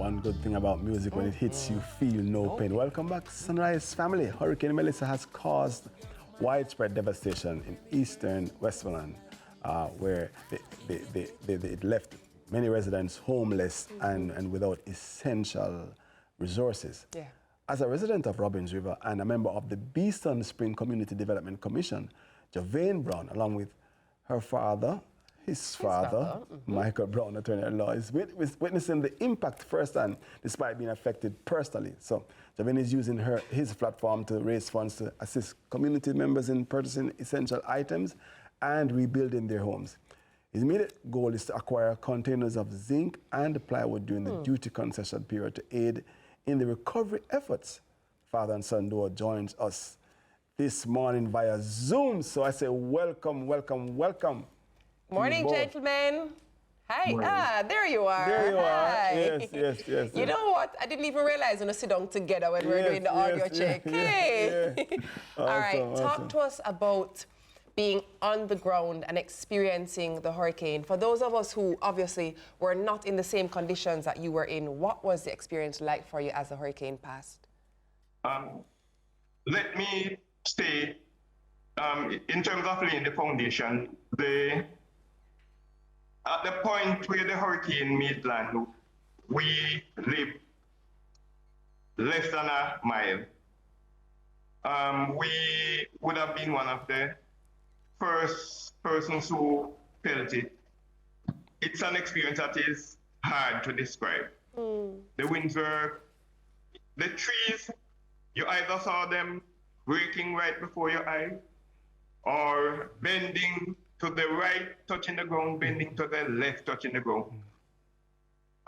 one good thing about music, when it hits you, feel no pain. Welcome back, Sunrise family. Hurricane Melissa has caused widespread devastation in eastern Westmoreland, where it left many residents homeless and without essential resources. Yeah. As a resident of Robbins River and a member of the Beeston Spring Community Development Commission, Javane Brown, along with her father, his father, Michael Brown, attorney-at-law, is witnessing the impact firsthand, despite being affected personally. So Javane is using his platform to raise funds to assist community members in purchasing essential items and rebuilding their homes. His immediate goal is to acquire containers of zinc and plywood during the duty concession period to aid in the recovery efforts. Father and son duo joins us this morning via Zoom. So I say welcome, welcome, welcome. Morning, gentlemen. Hi. Morning. Ah, there you are. There you Hi. are. Yes. You know what? I didn't even realize when we sit down together when we're doing the audio check. Hey. Awesome, All right. awesome. Talk to us about being on the ground and experiencing the hurricane. For those of us who obviously were not in the same conditions that you were in, what was the experience like for you as the hurricane passed? Let me say, in terms of laying the foundation, at the point where the hurricane made land, we lived less than a mile. We would have been one of the first persons who felt it. It's an experience that is hard to describe. The winds were, the trees, you either saw them breaking right before your eyes, or bending to the right, touching the ground, bending to the left, touching the ground.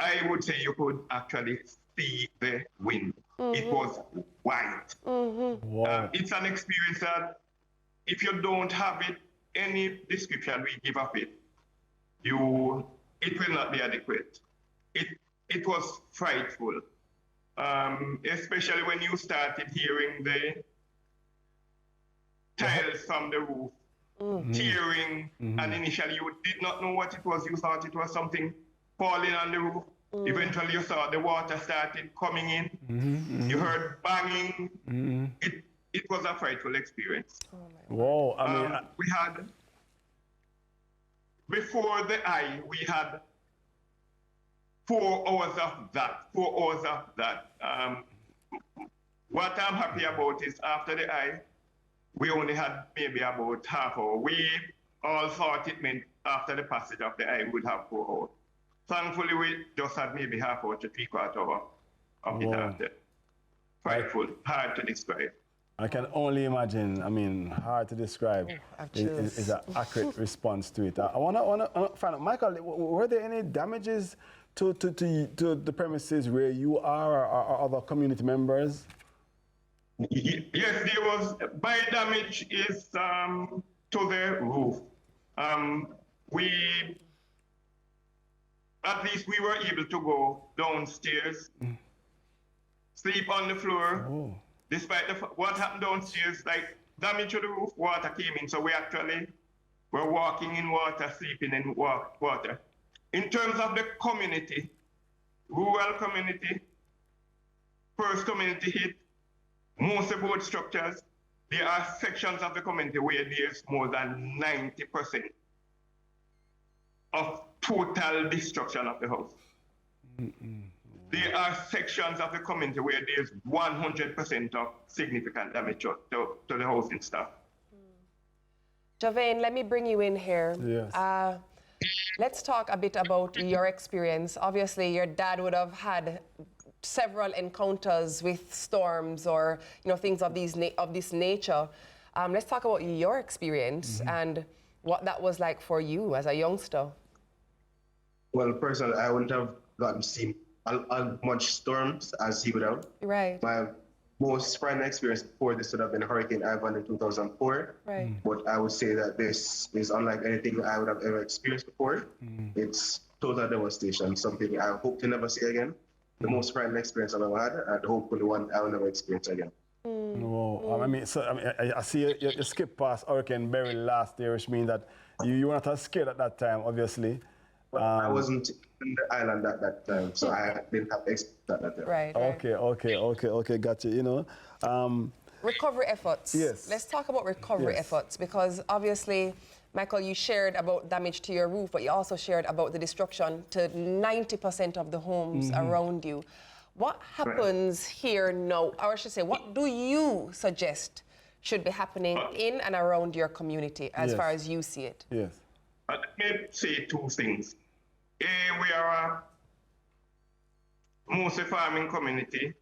I would say you could actually see the wind. It was white. Wow. It's an experience that if you don't have it, any description we give of it, it will not be adequate. It was frightful, especially when you started hearing the tiles from the roof tearing, and initially you did not know what it was. You thought it was something falling on the roof. Eventually you saw the water started coming in. You heard banging. It was a frightful experience. Whoa, I mean... we had, before the eye, we had 4 hours of that, 4 hours of that. What I'm happy about is after the eye, we only had maybe about half hour. We all thought it meant after the passage of the eye, we would have 4 hours. Thankfully, we just had maybe half hour to 3/4 hour of it after. Frightful, hard to describe. I can only imagine. I mean, hard to describe. Is an accurate response to it. I want to find out, Michael, were there any damages to the premises where you are or other community members? Yes, there was. By damage is to the roof. At least we were able to go downstairs, sleep on the floor. Oh. Despite what happened downstairs, like damage to the roof, water came in. So we actually were walking in water, sleeping in water. In terms of the community, rural community, first community hit, most about structures, there are sections of the community where there's more than 90% of total destruction of the house. There are sections of the community where there's 100% of significant damage to the housing stuff. Javane, let me bring you in here. Yes. Let's talk a bit about your experience. Obviously, your dad would have had several encounters with storms or things of this nature. Let's talk about your experience and what that was like for you as a youngster. Well, personally, I wouldn't have gotten to see as much storms as he would have. Right. My most frightening experience before this would have been Hurricane Ivan in 2004. Right. But I would say that this is unlike anything I would have ever experienced before. It's total devastation, something I hope to never see again. The most frightening experience I've ever had, and hopefully one I will never experience again. Whoa. I see you skipped past Hurricane Beryl last year, which means that you were not as scared at that time, obviously. I wasn't on the island at that time, so I didn't have experience at that time. Right. Okay, got you. You know, Recovery efforts. Yes. Let's talk about recovery Yes. efforts, because obviously, Michael, you shared about damage to your roof, but you also shared about the destruction to 90% of the homes around you. What happens here now, or I should say, what do you suggest should be happening in and around your community as Yes. far as you see it? yes. Let me say two things. A, we are a mostly farming community.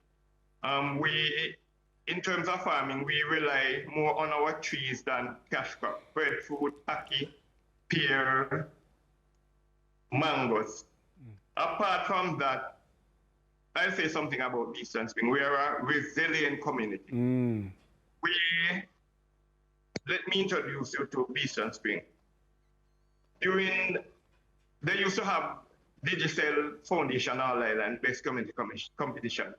In terms of farming, we rely more on our trees than cash crop. Breadfruit, ackee, pear, mangoes. Apart from that, I'll say something about Eastern Spring. We are a resilient community. Let me introduce you to Eastern Spring. They used to have Digicel Foundation All Island Best Community Competition.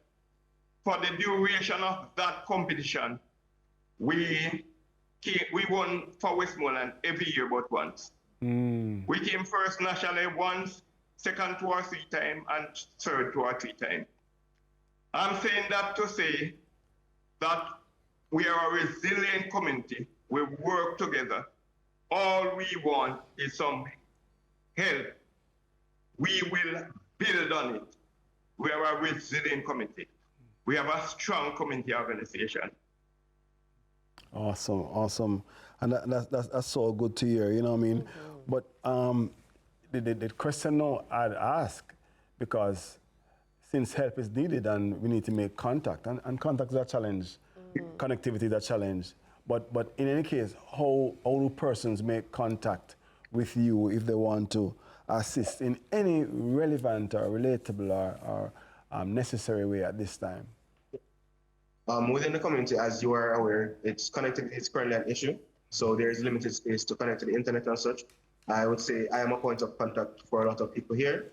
For the duration of that competition, we won for Westmoreland every year but once. We came first nationally once, second 2 or 3 times, and third 2 or 3 times. I'm saying that to say that we are a resilient community. We work together. All we want is some help. We will build on it. We are a resilient community. We have a strong community organization. Awesome. And that's so good to hear, you know what I mean? But the question now I'd ask, because since help is needed and we need to make contact, and contact is a challenge, connectivity is a challenge, but in any case, how do persons make contact with you if they want to assist in any relevant or relatable or necessary way at this time? Within the community, as you are aware, connectivity is currently an issue. So there is limited space to connect to the internet and such. I would say I am a point of contact for a lot of people here.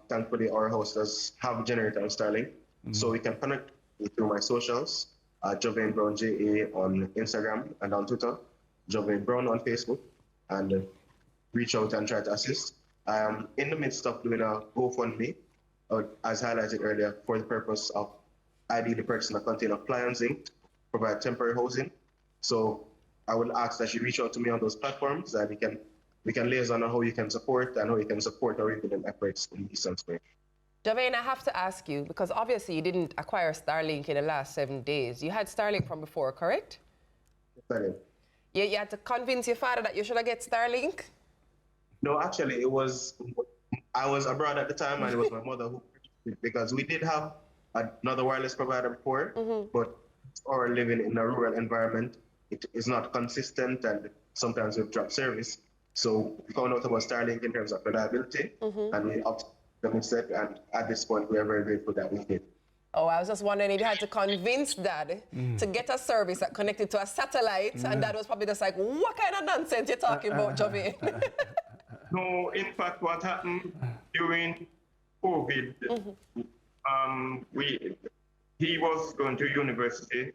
Thankfully, our house does have generator and Starlink. So we can connect through my socials, Jovain Brown JA on Instagram and on Twitter, Jovain Brown on Facebook, and reach out and try to assist. I am in the midst of doing a GoFundMe, as highlighted earlier, for the purpose of ideally purchasing a container appliance zinc, provide temporary housing. So I would ask that you reach out to me on those platforms, that we can liaison on how you can support and how you can support our rebuilding efforts in Eastern Spring. Jovain, I have to ask you, because obviously you didn't acquire Starlink in the last 7 days. You had Starlink from before, correct? Starlink. Yeah, you had to convince your father that you should get Starlink? No, actually, I was abroad at the time, and it was my mother who purchased it, because we did have another wireless provider before, but our living in a rural environment, it is not consistent, and sometimes we've dropped service. So we found out about Starlink in terms of reliability, and we opted them instead, and at this point, we are very grateful that we did. Oh, I was just wondering if you had to convince Dad to get a service that connected to a satellite, and Dad was probably just like, what kind of nonsense you're talking about, Jovain? No, in fact, what happened during COVID, he was going to university.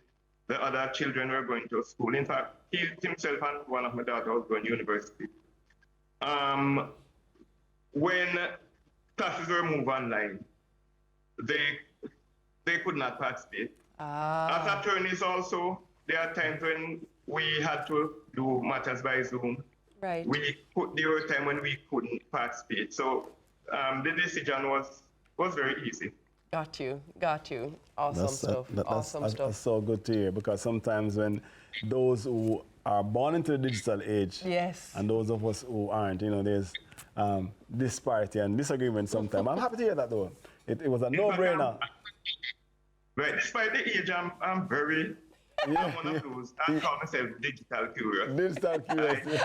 The other children were going to school. In fact, he himself and one of my daughters was going to university. When classes were moved online, they could not participate. As attorneys also, there are times when we had to do matters by Zoom. Right. There were times when we couldn't participate. So the decision was very easy. Got you. Awesome stuff. That's so good to hear, because sometimes when those who are born into the digital age, yes, and those of us who aren't, there's disparity and disagreement sometimes. I'm happy to hear that, though. It was a no-brainer. Right, despite the age, I'm very... Yeah. I'm one of those. I call myself digital curious. Digital curious.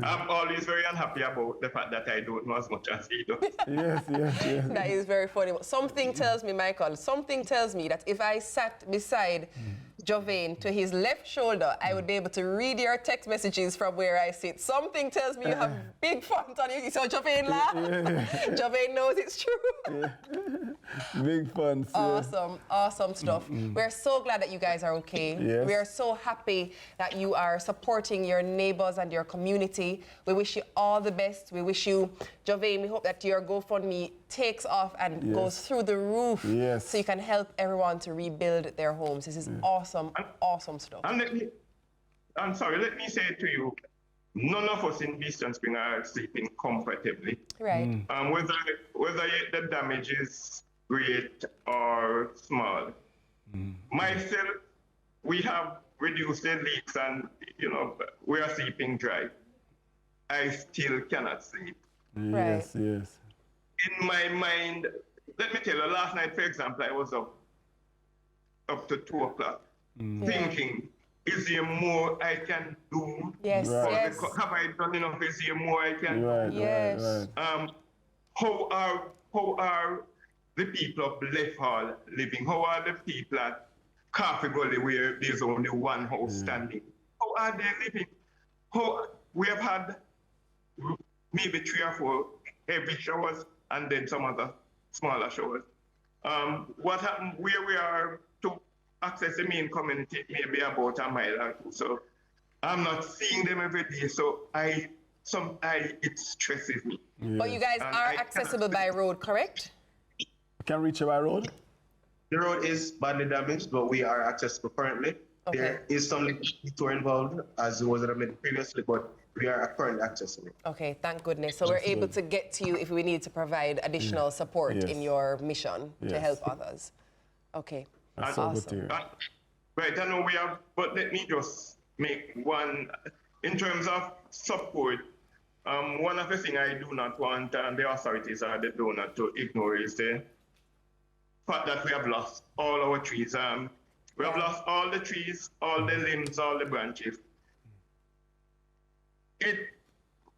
I'm always very unhappy about the fact that I don't know as much as he does. Yes. That is very funny. Something tells me, Michael, that if I sat beside Jovane to his left shoulder, I would be able to read your text messages from where I sit. Something tells me you have big font on you. So Jovane laugh. Jovane knows it's true. Big fun. Awesome, awesome stuff. We're so glad that you guys are okay. Yes. We are so happy that you are supporting your neighbors and your community. We wish you all the best. We wish you, Jovane, we hope that your GoFundMe takes off and goes through the roof so you can help everyone to rebuild their homes. This is awesome, awesome stuff. And let me say to you, none of us in Eastern Spring are sleeping comfortably. Right. Whether the damage is great or small. Myself, we have reduced the leaks and, we are sleeping dry. I still cannot sleep. Yes, Right. yes. In my mind, let me tell you, last night, for example, I was up to 2 o'clock thinking, is there more I can do? Yes, Right. yes. Have I done enough? Is there more I can do? Right, Yes. right. How are the people of Left Hall living? How are the people at Coffee Gully where there's only one house standing? How are they living? We have had maybe 3 or 4 heavy showers and then some other smaller showers. What happened where we are to access the main community maybe about a mile or 2. So I'm not seeing them every day. So it stresses me. But you guys And are I accessible by road, correct? Can reach you by road? The road is badly damaged, but we are accessible currently. Okay. There is some detour involved, as was admitted previously, but we are currently accessible. Okay, thank goodness. So we're able to get to you if we need to provide additional support Yes. in your mission to Yes. help others. Okay. That's so good to hear. Right, I know we have, but let me just make one, in terms of support, one of the things I do not want the authorities or the donor to ignore is the fact that we have lost all our trees. We have lost all the trees, all the limbs, all the branches.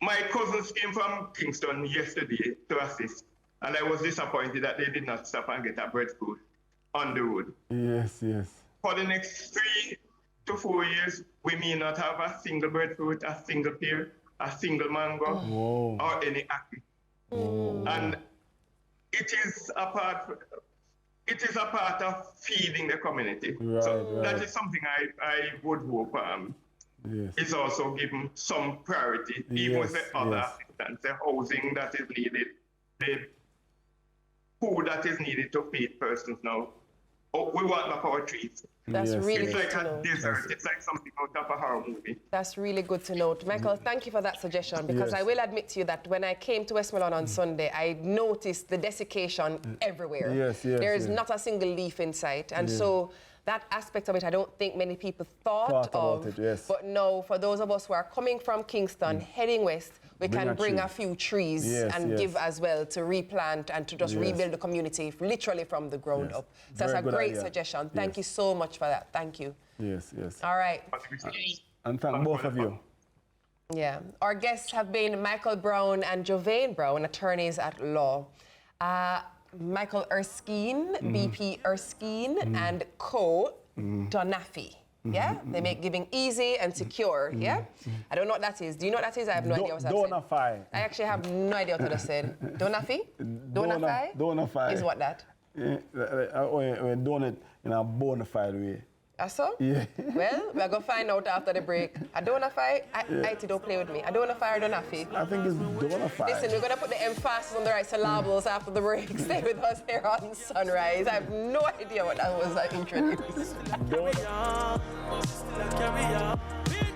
My cousins came from Kingston yesterday to assist, and I was disappointed that they did not stop and get a breadfruit on the road. Yes, yes. For the next 3 to 4 years, we may not have a single breadfruit, a single pear, a single mango, Whoa. or any apple. And it is a part of feeding the community. Right, so that right. is something I would hope Yes. is also given some priority, even with the other Yes. assistance, the housing that is needed, the food that is needed to feed persons now. Oh, we want back our trees. That's Yes, really It's good like to a know. desert. It's like something out of a horror movie. That's really good to note. Michael, thank you for that suggestion, because Yes. I will admit to you that when I came to Westmoreland on Sunday, I noticed the desiccation everywhere. Yes, yes, There is yes. not a single leaf in sight. And so that aspect of it, I don't think many people thought About of. it, yes. But now, for those of us who are coming from Kingston, heading west, we Bring can a bring tree. a few trees Yes, and yes. give as well to replant and to just Yes. rebuild the community literally from the ground Yes. up. So that's Very a good great idea. suggestion. Thank Yes. you so much for that. Thank you. Yes, yes. All right. And thank both of you. Yeah. Our guests have been Michael Brown and Jovane Brown, attorneys at law. Michael Erskine, BP Erskine, and Co. Donafi. Yeah? They make giving easy and secure. Yeah? I don't know what that is. Do you know what that is? I have no idea what that said. Donafy. I actually have no idea what that said. Donafi? Donafi? Donafy. Is what that? We done it in a bona fide way. So? Yeah. Well, we're going to find out after the break. I don't play with me. I don't know if I or Donafi. I think it's Donafy. Listen, we're going to put the emphasis on the right syllables after the break. Stay with us here on Sunrise. I have no idea what that was I introduced. Donafy.